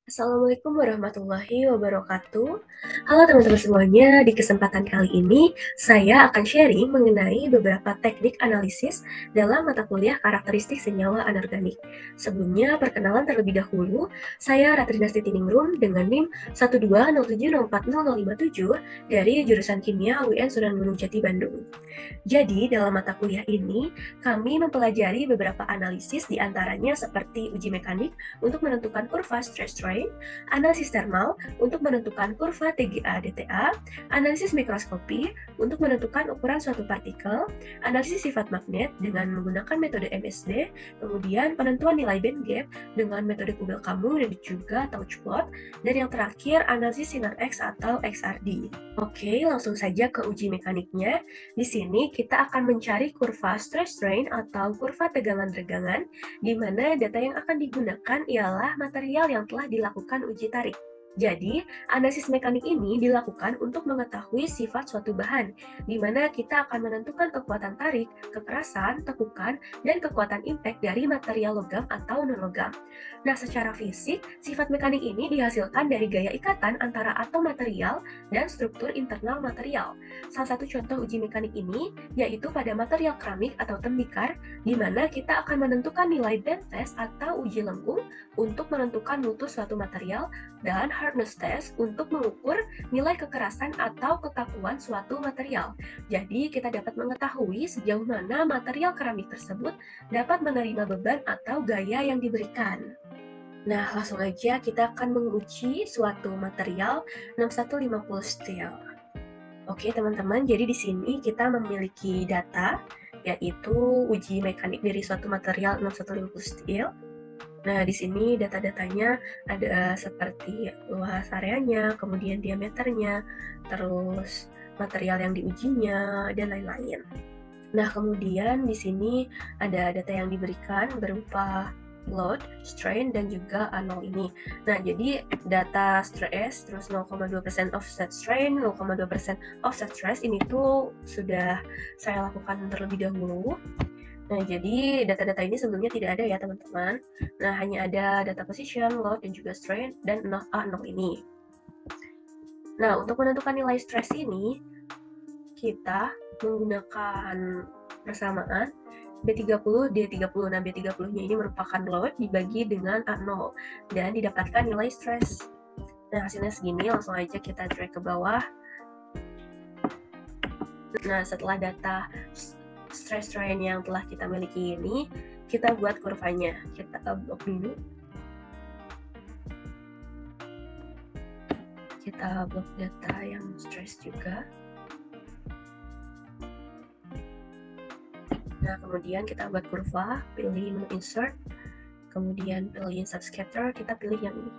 Assalamualaikum warahmatullahi wabarakatuh. Halo teman-teman semuanya, di kesempatan kali ini saya akan sharing mengenai beberapa teknik analisis dalam mata kuliah karakteristik senyawa anorganik. Sebelumnya, perkenalan terlebih dahulu, saya Ratri Nasti Tiningrum dengan NIM 120704057 dari jurusan Kimia UIN Sunan Gunung Jati, Bandung. Jadi, dalam mata kuliah ini, kami mempelajari beberapa analisis diantaranya seperti uji mekanik untuk menentukan kurva stress strain, analisis thermal untuk menentukan kurva TGA-DTA, analisis mikroskopi untuk menentukan ukuran suatu partikel, analisis sifat magnet dengan menggunakan metode MSD, kemudian penentuan nilai band gap dengan metode Kubel-Kamu dan juga touch plot, dan yang terakhir analisis sinar X atau XRD. Oke, langsung saja ke uji mekaniknya. Di sini kita akan mencari kurva stress strain atau kurva tegangan-regangan, di mana data yang akan digunakan ialah material yang telah dilakukan uji tarik. Jadi, analisis mekanik ini dilakukan untuk mengetahui sifat suatu bahan, di mana kita akan menentukan kekuatan tarik, kekerasan, tekukan, dan kekuatan impact dari material logam atau non-logam. Nah, secara fisik, sifat mekanik ini dihasilkan dari gaya ikatan antara atom material dan struktur internal material. Salah satu contoh uji mekanik ini yaitu pada material keramik atau tembikar, di mana kita akan menentukan nilai bend test atau uji lengkung untuk menentukan mutu suatu material, dan hardness test untuk mengukur nilai kekerasan atau kekakuan suatu material. Jadi, kita dapat mengetahui sejauh mana material keramik tersebut dapat menerima beban atau gaya yang diberikan. Nah, langsung aja kita akan menguji suatu material 6150 steel. Oke, teman-teman, jadi di sini kita memiliki data, yaitu uji mekanik dari suatu material 6150 steel. Nah, di sini data-datanya ada seperti luas areanya, kemudian diameternya, terus material yang diujinya, dan lain-lain. Nah, kemudian di sini ada data yang diberikan berupa load, strain, dan juga A0 ini. Nah, jadi data stress, terus 0,2% offset strain, 0,2% offset stress ini tuh sudah saya lakukan terlebih dahulu. Nah, jadi data-data ini sebelumnya tidak ada ya, teman-teman. Nah, hanya ada data position, load, dan juga strain, dan A0 ini. Nah, untuk menentukan nilai stress ini, kita menggunakan persamaan B30 D30. Nah, B30-nya ini merupakan load dibagi dengan A0 dan didapatkan nilai stress. Nah, hasilnya segini, langsung aja kita drag ke bawah. Nah, setelah data stress strain yang telah kita miliki ini, kita buat kurvanya. Kita blok dulu. Kita blok data yang stress juga. Nah, kemudian kita buat kurva, pilih menu insert, kemudian pilih subscatter, kita pilih yang ini.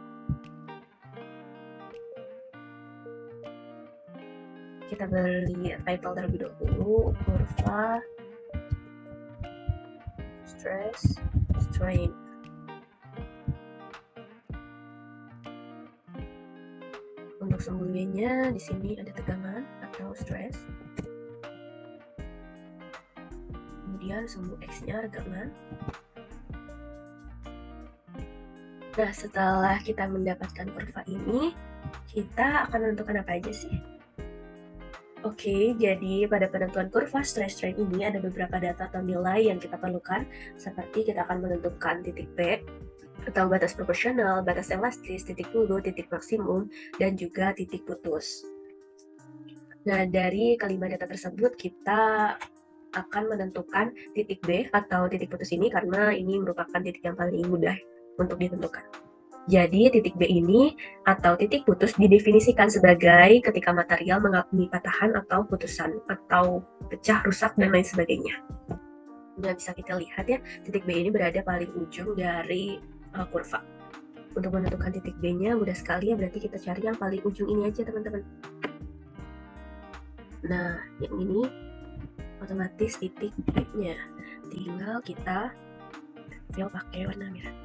Kita beri title terlebih dahulu, kurva stress strain. Untuk sembunyinya di sini ada tegangan atau stress. Kemudian sumbu X-nya regangan. Nah, setelah kita mendapatkan kurva ini, kita akan menentukan apa aja sih? Oke, jadi pada penentuan kurva stress strain ini ada beberapa data atau nilai yang kita perlukan, seperti kita akan menentukan titik P, atau batas proporsional, batas elastis, titik hulu, titik maksimum, dan juga titik putus. Nah, dari kelima data tersebut, kita akan menentukan titik B atau titik putus ini karena ini merupakan titik yang paling mudah untuk ditentukan. Jadi titik B ini atau titik putus didefinisikan sebagai ketika material mengalami patahan atau putusan atau pecah, rusak, dan lain sebagainya. Nah, bisa kita lihat ya, titik B ini berada paling ujung dari kurva. Untuk menentukan titik B-nya mudah sekali ya, berarti kita cari yang paling ujung ini aja, teman-teman. Nah, yang ini otomatis titik B-nya. Tinggal kita fill pakai warna merah.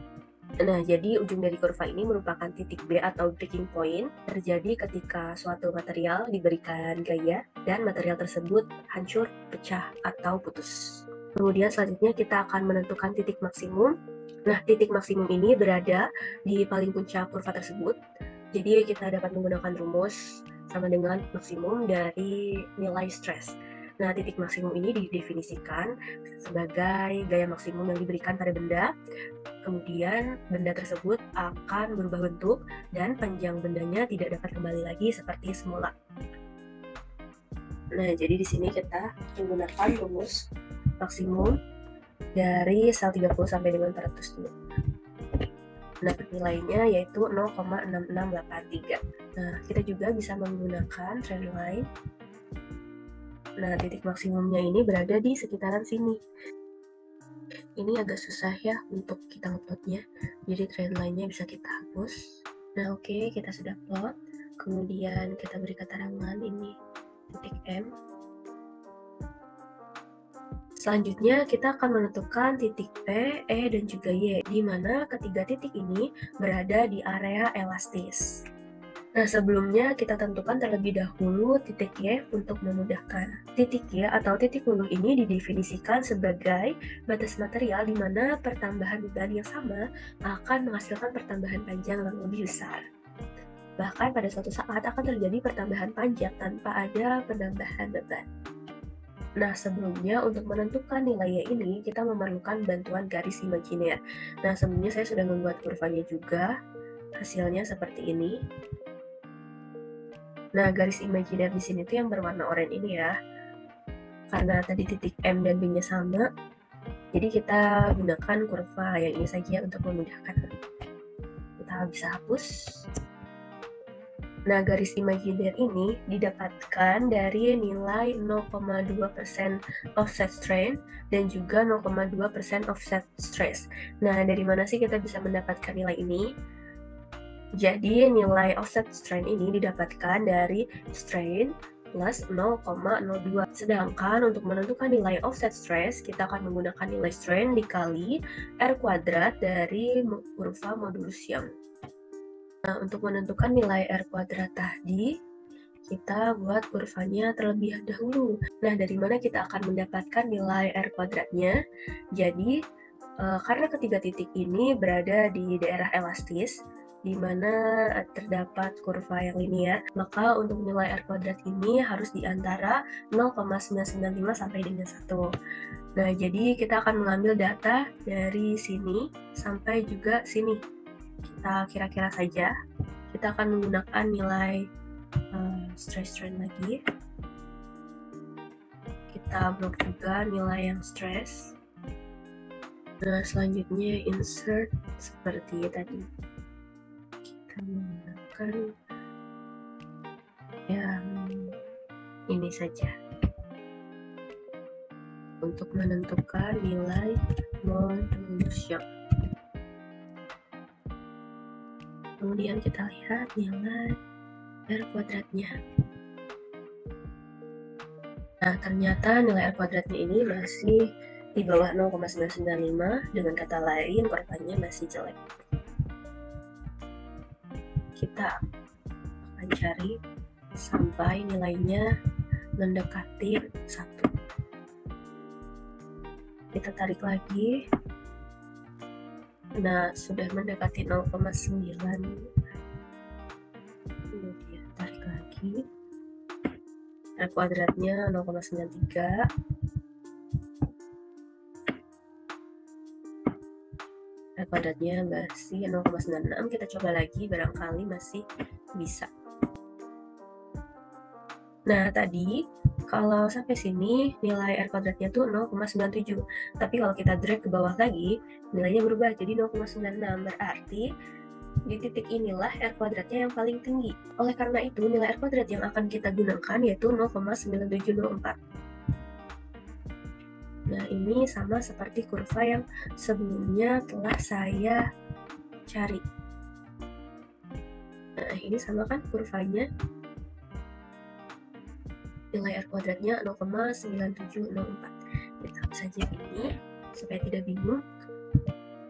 Nah, jadi ujung dari kurva ini merupakan titik B atau breaking point terjadi ketika suatu material diberikan gaya dan material tersebut hancur, pecah, atau putus. Kemudian selanjutnya kita akan menentukan titik maksimum. Nah, titik maksimum ini berada di paling puncak kurva tersebut. Jadi kita dapat menggunakan rumus sama dengan maksimum dari nilai stres. Nah, titik maksimum ini didefinisikan sebagai gaya maksimum yang diberikan pada benda. Kemudian benda tersebut akan berubah bentuk dan panjang bendanya tidak dapat kembali lagi seperti semula. Nah, jadi di sini kita menggunakan rumus maksimum dari sel 30 sampai dengan 400 dulu. Nah, nilainya yaitu 0,6683. Nah, kita juga bisa menggunakan trendline. Nah, titik maksimumnya ini berada di sekitaran sini. Ini agak susah ya untuk kita ngeplotnya, jadi trendline-nya bisa kita hapus. Nah, oke, kita sudah plot. Kemudian kita beri keterangan ini titik M. Selanjutnya kita akan menentukan titik P, E, dan juga Y, di mana ketiga titik ini berada di area elastis. Nah, sebelumnya kita tentukan terlebih dahulu titik Y untuk memudahkan. Titik Y atau titik luluh ini didefinisikan sebagai batas material di mana pertambahan beban yang sama akan menghasilkan pertambahan panjang yang lebih besar. Bahkan pada suatu saat akan terjadi pertambahan panjang tanpa ada penambahan beban. Nah, sebelumnya untuk menentukan nilai Y ini, kita memerlukan bantuan garis imajiner. Nah, sebelumnya saya sudah membuat kurvanya juga. Hasilnya seperti ini. Nah, garis imajiner di sini tuh yang berwarna oranye ini ya. Karena tadi titik M dan B-nya sama, jadi kita gunakan kurva yang ini saja untuk memudahkan. Kita bisa hapus. Nah, garis imajiner ini didapatkan dari nilai 0,2% offset strain dan juga 0,2% offset stress. Nah, dari mana sih kita bisa mendapatkan nilai ini? Jadi, nilai offset strain ini didapatkan dari strain plus 0,02. Sedangkan untuk menentukan nilai offset stress, kita akan menggunakan nilai strain dikali R kuadrat dari kurva modulus Young. Nah, untuk menentukan nilai R kuadrat tadi, kita buat kurvanya terlebih dahulu. Nah, dari mana kita akan mendapatkan nilai R kuadratnya? Jadi, karena ketiga titik ini berada di daerah elastis, di mana terdapat kurva yang linear, maka untuk nilai R kuadrat ini harus di antara 0,995 sampai dengan 1. Nah, jadi kita akan mengambil data dari sini sampai juga sini. Kita kira-kira saja, kita akan menggunakan nilai stress strain lagi. Kita blok juga nilai yang stress. Nah, selanjutnya insert seperti tadi. Kita menggunakan yang ini saja untuk menentukan nilai modulus Young. Kemudian kita lihat nilai R kuadratnya. Nah, ternyata nilai R kuadratnya ini masih di bawah 0,995, dengan kata lain kurvanya masih jelek. Kita akan cari sampai nilainya mendekati 1. Kita tarik lagi. Nah, sudah mendekati 0,9. Kemudian tarik lagi. R kuadratnya 0,93. R kuadratnya masih 0,96. Kita coba lagi, barangkali masih bisa. Nah, tadi kalau sampai sini nilai R kuadratnya tuh 0,97. Tapi kalau kita drag ke bawah lagi, nilainya berubah jadi 0,96. Berarti di titik inilah R kuadratnya yang paling tinggi. Oleh karena itu, nilai R kuadrat yang akan kita gunakan yaitu 0,9704. Nah, ini sama seperti kurva yang sebelumnya telah saya cari. Nah, ini sama kan kurvanya? Nilai R kuadratnya 0,9704. Kita hapus saja ini supaya tidak bingung.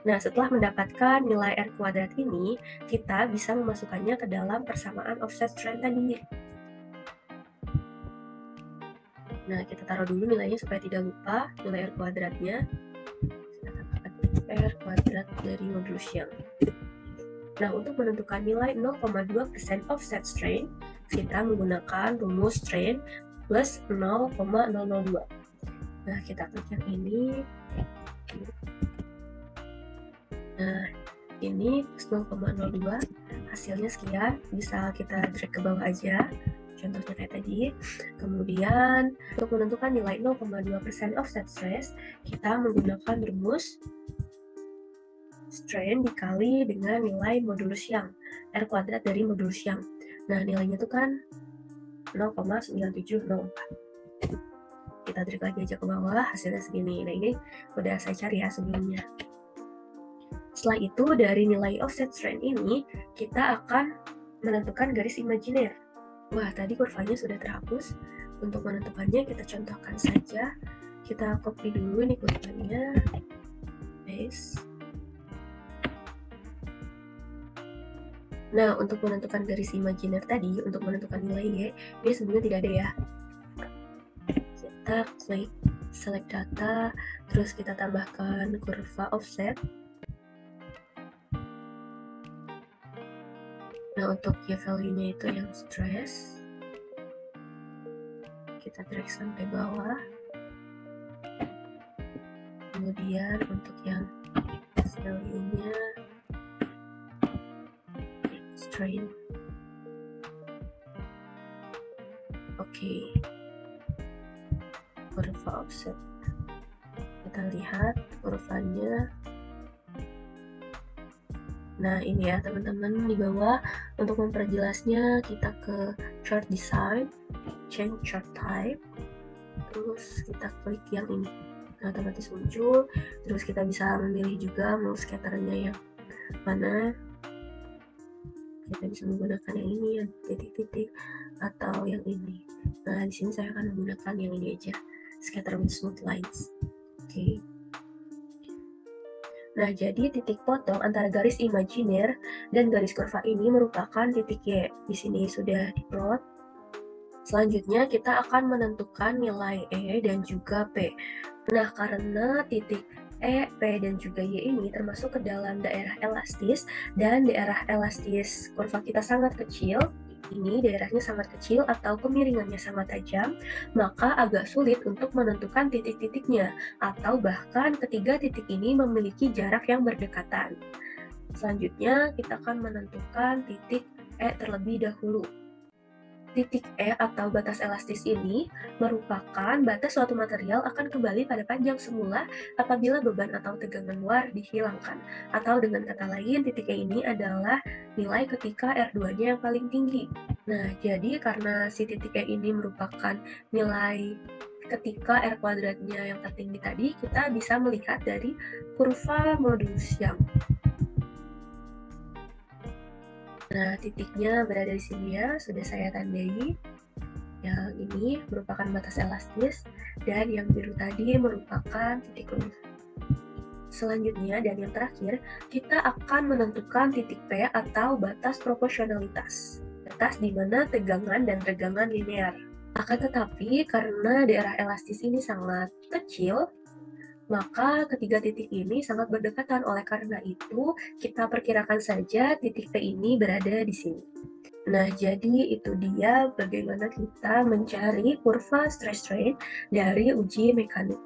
Nah, setelah mendapatkan nilai R kuadrat ini, kita bisa memasukkannya ke dalam persamaan offset strain tadi. Nah, kita taruh dulu nilainya supaya tidak lupa nilai R kuadratnya. Kita katakan P. R kuadrat dari modulus yang. Nah, untuk menentukan nilai 0,2% offset strain, kita menggunakan rumus strain plus 0,002. Nah, kita klik yang ini. Nah, ini plus 0,02, hasilnya sekian, bisa kita drag ke bawah aja, contohnya kayak tadi. Kemudian, untuk menentukan nilai 0,2% offset stress, kita menggunakan rumus strain dikali dengan nilai modulus yang, R kuadrat dari modulus yang. Nah, nilainya itu kan 0,9704. Kita drag lagi aja ke bawah, hasilnya segini. Nah, ini udah saya cari ya sebelumnya. Setelah itu, dari nilai offset strain ini, kita akan menentukan garis imajiner. Wah, tadi kurvanya sudah terhapus. Untuk menentukannya, kita contohkan saja. Kita copy dulu ini kurvanya. Paste. Nah, untuk menentukan garis imajiner tadi, untuk menentukan nilai Y, ini sebenarnya tidak ada ya. Kita klik select data, terus kita tambahkan kurva offset. Nah, untuk Y value-nya itu yang stress, kita drag sampai bawah. Kemudian untuk yang value-nya strain. Oke. Kurva offset. Kita lihat kurvanya. Nah, ini ya teman-teman di bawah. Untuk memperjelasnya, kita ke chart design, change chart type, terus kita klik yang ini. Nah, otomatis muncul. Terus kita bisa memilih juga mau scatternya yang mana. Kita bisa menggunakan yang ini, yang titik-titik, atau yang ini. Nah, di sini saya akan menggunakan yang ini aja, scatter with smooth lines. Oke. Nah, jadi titik potong antara garis imajiner dan garis kurva ini merupakan titik Y. Di sini sudah diplot. Selanjutnya kita akan menentukan nilai E dan juga P. Nah, karena titik E, P, dan juga Y ini termasuk ke dalam daerah elastis, dan daerah elastis kurva kita sangat kecil, ini daerahnya sangat kecil atau kemiringannya sangat tajam, maka agak sulit untuk menentukan titik-titiknya, atau bahkan ketiga titik ini memiliki jarak yang berdekatan. Selanjutnya, kita akan menentukan titik E terlebih dahulu. Titik E atau batas elastis ini merupakan batas suatu material akan kembali pada panjang semula apabila beban atau tegangan luar dihilangkan. Atau dengan kata lain, titik E ini adalah nilai ketika R2-nya yang paling tinggi. Nah, jadi karena si titik E ini merupakan nilai ketika R kuadratnya yang tertinggi tadi, kita bisa melihat dari kurva modulus yang. Nah, titiknya berada di sini ya, sudah saya tandai. Yang ini merupakan batas elastis, dan yang biru tadi merupakan titik lurus. Selanjutnya, dan yang terakhir, kita akan menentukan titik P atau batas proporsionalitas. Batas di mana tegangan dan regangan linear. Akan tetapi, karena daerah elastis ini sangat kecil, maka ketiga titik ini sangat berdekatan. Oleh karena itu, kita perkirakan saja titik P ini berada di sini. Nah, jadi itu dia bagaimana kita mencari kurva stress strain dari uji mekanik.